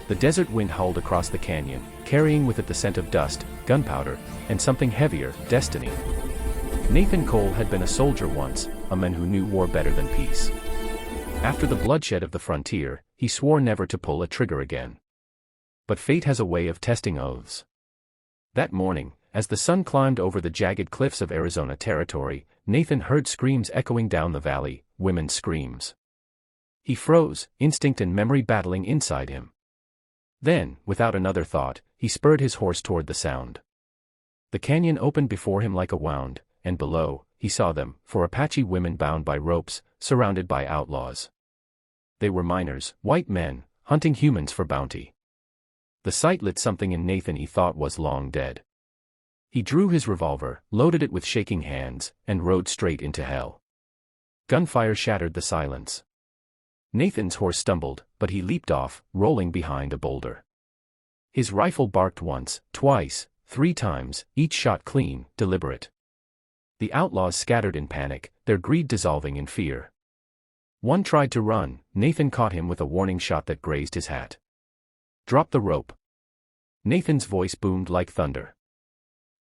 The desert wind howled across the canyon, carrying with it the scent of dust, gunpowder, and something heavier, destiny. Nathan Cole had been a soldier once, a man who knew war better than peace. After the bloodshed of the frontier, he swore never to pull a trigger again. But fate has a way of testing oaths. That morning, as the sun climbed over the jagged cliffs of Arizona Territory, Nathan heard screams echoing down the valley, women's screams. He froze, instinct and memory battling inside him. Then, without another thought, he spurred his horse toward the sound. The canyon opened before him like a wound, and below, he saw them, 4 Apache women bound by ropes, surrounded by outlaws. They were miners, white men, hunting humans for bounty. The sight lit something in Nathan he thought was long dead. He drew his revolver, loaded it with shaking hands, and rode straight into hell. Gunfire shattered the silence. Nathan's horse stumbled, but he leaped off, rolling behind a boulder. His rifle barked once, twice, 3 times, each shot clean, deliberate. The outlaws scattered in panic, their greed dissolving in fear. One tried to run. Nathan caught him with a warning shot that grazed his hat. "Drop the rope." Nathan's voice boomed like thunder.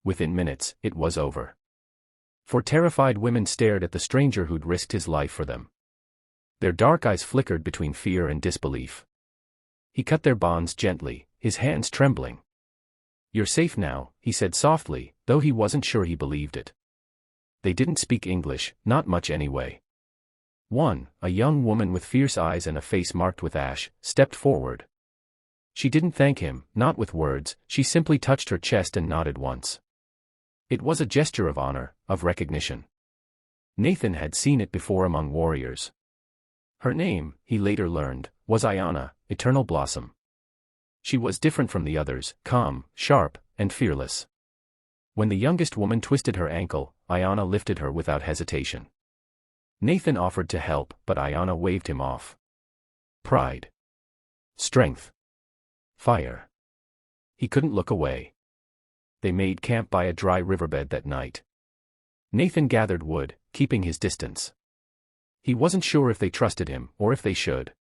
Within minutes, it was over. 4 terrified women stared at the stranger who'd risked his life for them. Their dark eyes flickered between fear and disbelief. He cut their bonds gently, his hands trembling. "You're safe now," he said softly, though he wasn't sure he believed it. They didn't speak English, not much anyway. One, a young woman with fierce eyes and a face marked with ash, stepped forward. She didn't thank him, not with words, she simply touched her chest and nodded once. It was a gesture of honor, of recognition. Nathan had seen it before among warriors. Her name, he later learned, was Ayanna, Eternal Blossom. She was different from the others, calm, sharp, and fearless. When the youngest woman twisted her ankle, Ayanna lifted her without hesitation. Nathan offered to help, but Ayanna waved him off. Pride. Strength. Fire. He couldn't look away. They made camp by a dry riverbed that night. Nathan gathered wood, keeping his distance. He wasn't sure if they trusted him, or if they should.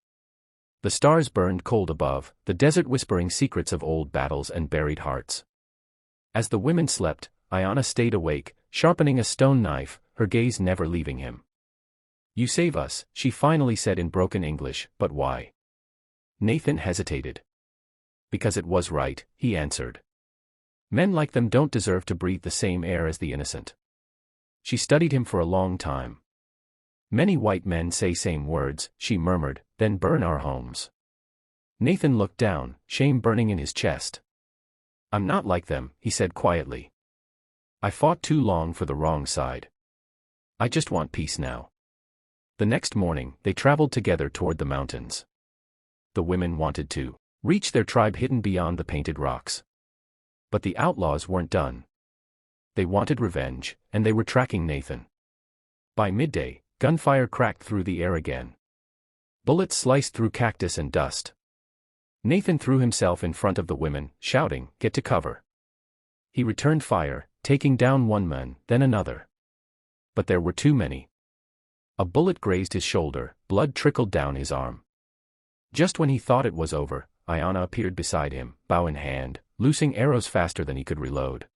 The stars burned cold above, the desert whispering secrets of old battles and buried hearts. As the women slept, Ayanna stayed awake, sharpening a stone knife, her gaze never leaving him. "You save us," she finally said in broken English, "but why?" Nathan hesitated. "Because it was right," he answered. "Men like them don't deserve to breathe the same air as the innocent." She studied him for a long time. "Many white men say same words," she murmured, "then burn our homes." Nathan looked down, shame burning in his chest. "I'm not like them," he said quietly. "I fought too long for the wrong side. I just want peace now." The next morning, they traveled together toward the mountains. The women wanted to reach their tribe hidden beyond the painted rocks. But the outlaws weren't done. They wanted revenge, and they were tracking Nathan. By midday, gunfire cracked through the air again. Bullets sliced through cactus and dust. Nathan threw himself in front of the women, shouting, "Get to cover." He returned fire, taking down one man, then another. But there were too many. A bullet grazed his shoulder, blood trickled down his arm. Just when he thought it was over, Ayanna appeared beside him, bow in hand, loosing arrows faster than he could reload.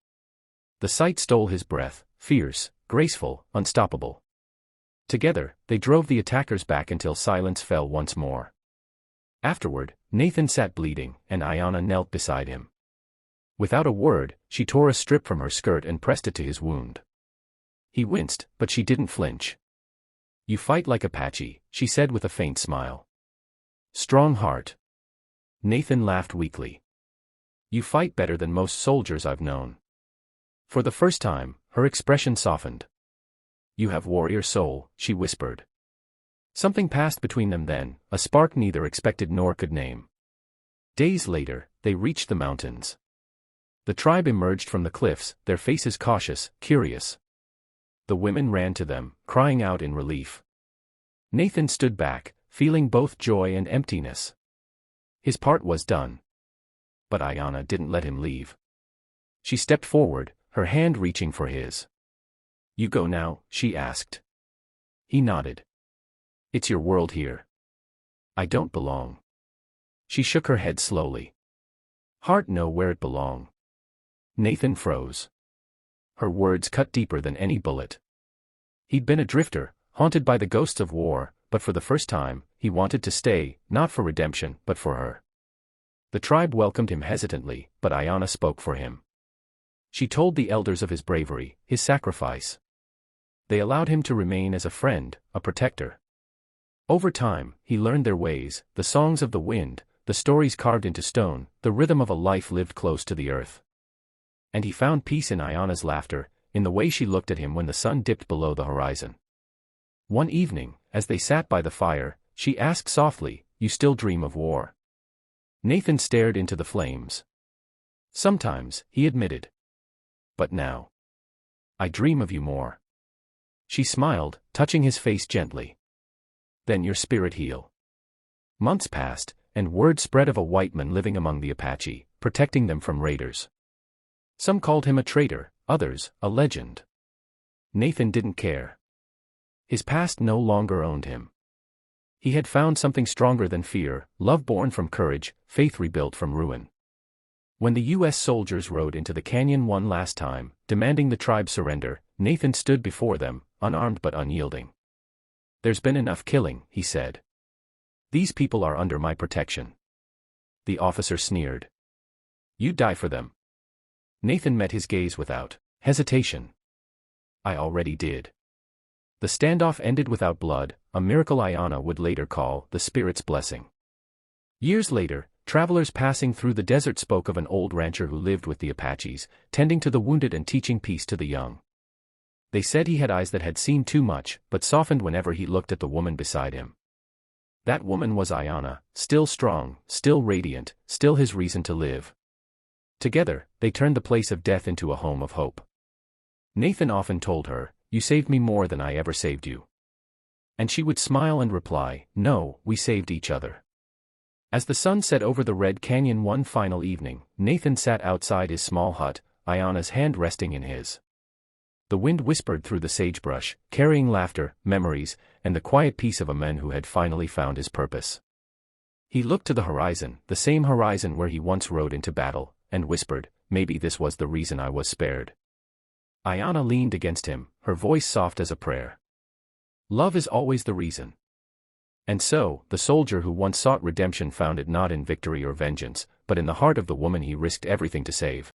The sight stole his breath, fierce, graceful, unstoppable. Together, they drove the attackers back until silence fell once more. Afterward, Nathan sat bleeding, and Ayanna knelt beside him. Without a word, she tore a strip from her skirt and pressed it to his wound. He winced, but she didn't flinch. "You fight like Apache," she said with a faint smile. "Strong heart." Nathan laughed weakly. "You fight better than most soldiers I've known." For the first time, her expression softened. "You have warrior soul," she whispered. Something passed between them then, a spark neither expected nor could name. Days later, they reached the mountains. The tribe emerged from the cliffs, their faces cautious, curious. The women ran to them, crying out in relief. Nathan stood back, feeling both joy and emptiness. His part was done. But Ayanna didn't let him leave. She stepped forward, her hand reaching for his. "You go now?" she asked. He nodded. "It's your world here. I don't belong." She shook her head slowly. Heart know where it belong. Nathan froze. Her words cut deeper than any bullet. He'd been a drifter, haunted by the ghosts of war, but for the first time, he wanted to stay, not for redemption, but for her. The tribe welcomed him hesitantly, but Ayanna spoke for him. She told the elders of his bravery, his sacrifice. They allowed him to remain as a friend, a protector. Over time, he learned their ways, the songs of the wind, the stories carved into stone, the rhythm of a life lived close to the earth. And he found peace in Ayanna's laughter, in the way she looked at him when the sun dipped below the horizon. One evening, as they sat by the fire, she asked softly, "You still dream of war?" Nathan stared into the flames. "Sometimes," he admitted. "But now, I dream of you more." She smiled, touching his face gently. "Then your spirit heal." Months passed, and word spread of a white man living among the Apache, protecting them from raiders. Some called him a traitor, others, a legend. Nathan didn't care. His past no longer owned him. He had found something stronger than fear, love born from courage, faith rebuilt from ruin. When the U.S. soldiers rode into the canyon one last time, demanding the tribe's surrender, Nathan stood before them, unarmed but unyielding. "There's been enough killing," he said. "These people are under my protection." The officer sneered. "You die for them." Nathan met his gaze without hesitation. "I already did." The standoff ended without blood, a miracle Ayanna would later call the spirit's blessing. Years later, travelers passing through the desert spoke of an old rancher who lived with the Apaches, tending to the wounded and teaching peace to the young. They said he had eyes that had seen too much, but softened whenever he looked at the woman beside him. That woman was Ayanna, still strong, still radiant, still his reason to live. Together, they turned the place of death into a home of hope. Nathan often told her, "You saved me more than I ever saved you." And she would smile and reply, "No, we saved each other." As the sun set over the Red Canyon one final evening, Nathan sat outside his small hut, Ayanna's hand resting in his. The wind whispered through the sagebrush, carrying laughter, memories, and the quiet peace of a man who had finally found his purpose. He looked to the horizon, the same horizon where he once rode into battle, and whispered, "Maybe this was the reason I was spared." Ayanna leaned against him, her voice soft as a prayer. Love is always the reason. And so, the soldier who once sought redemption found it not in victory or vengeance, but in the heart of the woman he risked everything to save.